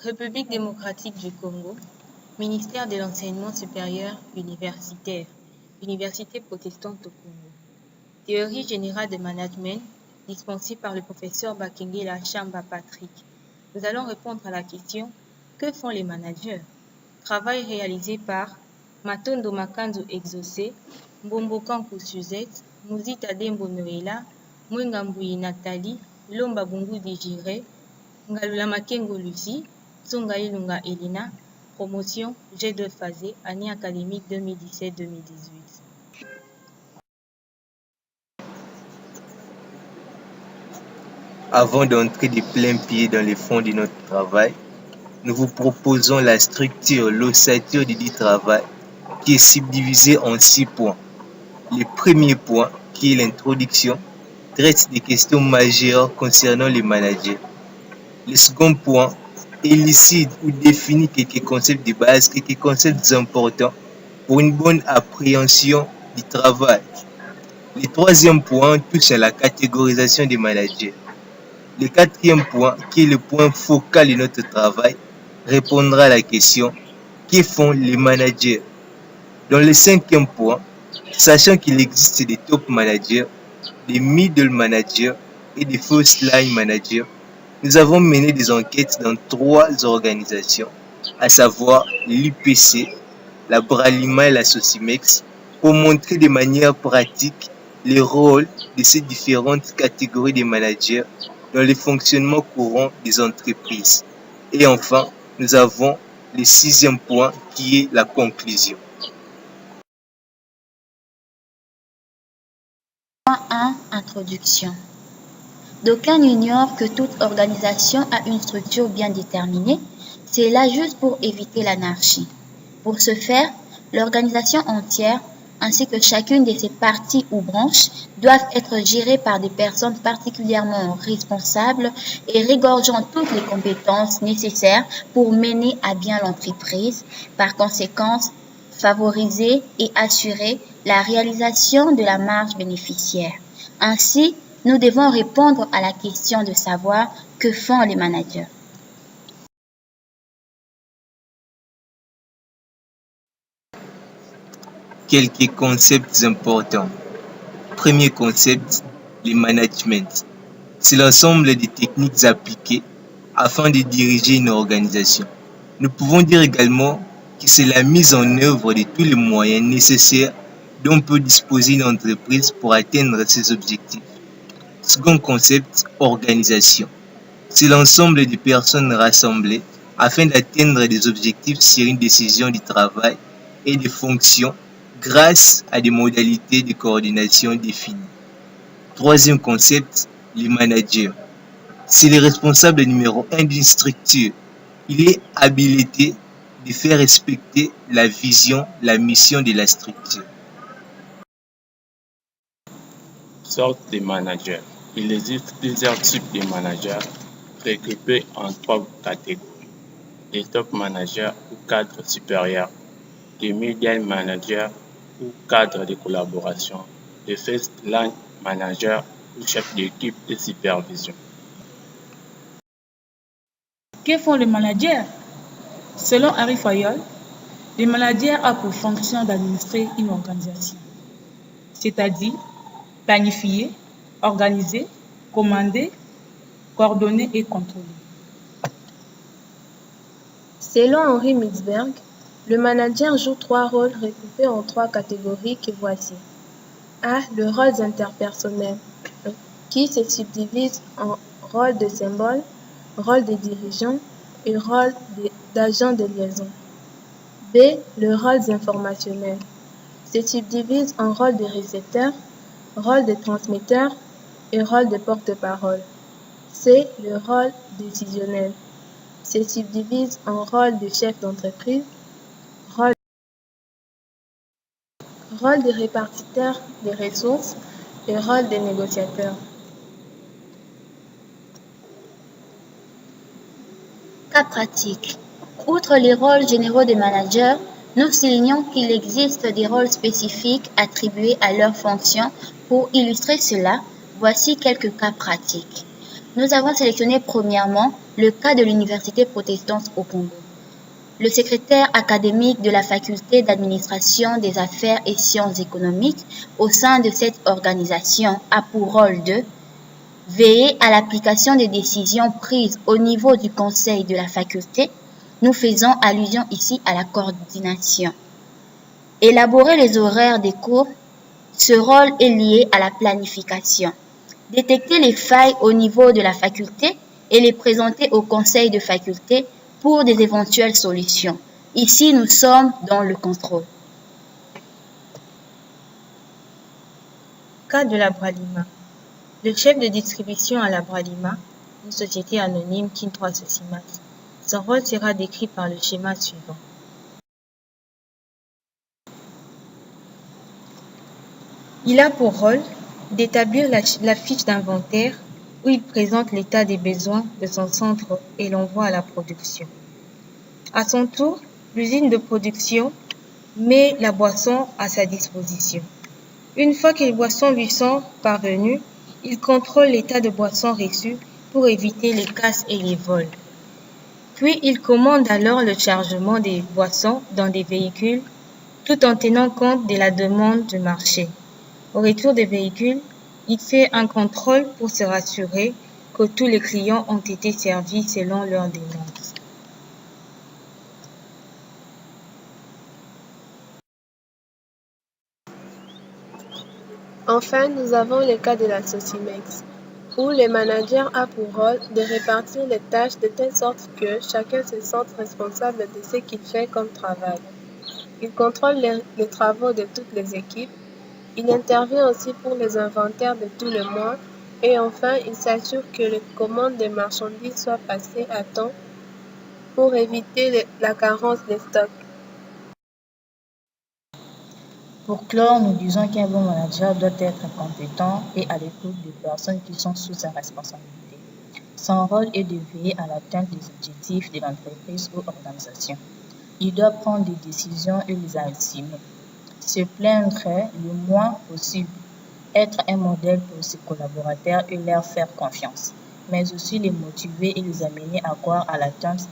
République démocratique du Congo, Ministère de l'Enseignement supérieur universitaire, Université protestante au Congo. Théorie générale de management, dispensée par le professeur Bakengela Chamba Patrick. Nous allons répondre à la question: que font les managers? Travail réalisé par Matondo Makanzo Exaucé, Mbombo Kankou Suzette, Muzita Dembo Noela, Mwengambui Nathalie, Lomba Bungu Digiré, Ngalula Makengo Lucie, Tsonga Ilunga Elina, promotion G2 Phasé, année académique 2017-2018. Avant d'entrer de plein pied dans les fonds de notre travail, nous vous proposons la structure, l'ossature du dit travail, qui est subdivisée en 6 points. Le premier point, qui est l'introduction, traite des questions majeures concernant les managers. Le second point élucide ou définit quelques concepts de base, quelques concepts importants pour une bonne appréhension du travail. Le troisième point touche à la catégorisation des managers. Le quatrième point, qui est le point focal de notre travail, répondra à la question: que font les managers? Dans le cinquième point, sachant qu'il existe des top managers, des middle managers et des first line managers, nous avons mené des enquêtes dans 3 organisations, à savoir l'UPC, la Bralima et la Sosimex, pour montrer de manière pratique les rôles de ces différentes catégories de managers dans le fonctionnement courant des entreprises. Et enfin, nous avons le 6e point qui est la conclusion. Point 1. Introduction. D'aucuns ignorent que toute organisation a une structure bien déterminée. C'est là juste pour éviter l'anarchie. Pour ce faire, l'organisation entière, ainsi que chacune de ses parties ou branches, doivent être gérées par des personnes particulièrement responsables et regorgeant toutes les compétences nécessaires pour mener à bien l'entreprise. Par conséquent, favoriser et assurer la réalisation de la marge bénéficiaire. Ainsi, nous devons répondre à la question de savoir que font les managers. Quelques concepts importants. Premier concept, le management. C'est l'ensemble des techniques appliquées afin de diriger une organisation. Nous pouvons dire également que c'est la mise en œuvre de tous les moyens nécessaires dont peut disposer une entreprise pour atteindre ses objectifs. Second concept, organisation. C'est l'ensemble des personnes rassemblées afin d'atteindre des objectifs sur une décision du travail et des fonctions grâce à des modalités de coordination définies. Troisième concept, les managers. C'est le responsable numéro 1 d'une structure. Il est habilité de faire respecter la vision, la mission de la structure. Sortes de managers. Il existe plusieurs types de managers regroupés en 3 catégories. Les top managers ou cadres supérieurs, les medium managers ou cadres de collaboration, les first line managers ou chefs d'équipe de supervision. Que font les managers? Selon Harry Fayol, les managers ont pour fonction d'administrer une organisation, c'est-à-dire planifier, organiser, commander, coordonner et contrôler. Selon Henri Mitzberg, le manager joue 3 rôles regroupés en 3 catégories que voici. A. Le rôle interpersonnel, qui se subdivise en rôle de symbole, rôle de dirigeant et rôle d'agent de liaison. B. Le rôle informationnel, se subdivise en rôle de récepteur, rôle de transmetteur et rôle de porte-parole. C. Le rôle décisionnel, se subdivise en rôle de chef d'entreprise, rôle de répartiteur des ressources et rôle de négociateur. Cas pratique. Outre les rôles généraux des managers, nous soulignons qu'il existe des rôles spécifiques attribués à leurs fonctions. Pour illustrer cela, voici quelques cas pratiques. Nous avons sélectionné premièrement le cas de l'Université protestante au Congo. Le secrétaire académique de la faculté d'administration des affaires et sciences économiques au sein de cette organisation a pour rôle de veiller à l'application des décisions prises au niveau du conseil de la faculté. Nous faisons allusion ici à la coordination. Élaborer les horaires des cours. Ce rôle est lié à la planification. Détecter les failles au niveau de la faculté et les présenter au conseil de faculté pour des éventuelles solutions. Ici, nous sommes dans le contrôle. Cas de la Bralima. Le chef de distribution à la Bralima, une société anonyme qui 3 Socimas. Son rôle sera décrit par le schéma suivant. Il a pour rôle d'établir la fiche d'inventaire où il présente l'état des besoins de son centre et l'envoie à la production. À son tour, l'usine de production met la boisson à sa disposition. Une fois que les boissons lui sont parvenues, il contrôle l'état de boissons reçues pour éviter les casses et les vols. Puis il commande alors le chargement des boissons dans des véhicules tout en tenant compte de la demande du marché. Au retour des véhicules, il fait un contrôle pour se rassurer que tous les clients ont été servis selon leurs demandes. Enfin, nous avons le cas de la Socimex, où le manager a pour rôle de répartir les tâches de telle sorte que chacun se sente responsable de ce qu'il fait comme travail. Il contrôle les travaux de toutes les équipes. Il intervient aussi pour les inventaires de tout le mois. Et enfin, il s'assure que les commandes des marchandises soient passées à temps pour éviter la carence des stocks. Pour clore, nous disons qu'un bon manager doit être compétent et à l'écoute des personnes qui sont sous sa responsabilité. Son rôle est de veiller à l'atteinte des objectifs de l'entreprise ou organisation. Il doit prendre des décisions et les assumer. Se plaindre le moins possible, être un modèle pour ses collaborateurs et leur faire confiance, mais aussi les motiver et les amener à croire à l'atteinte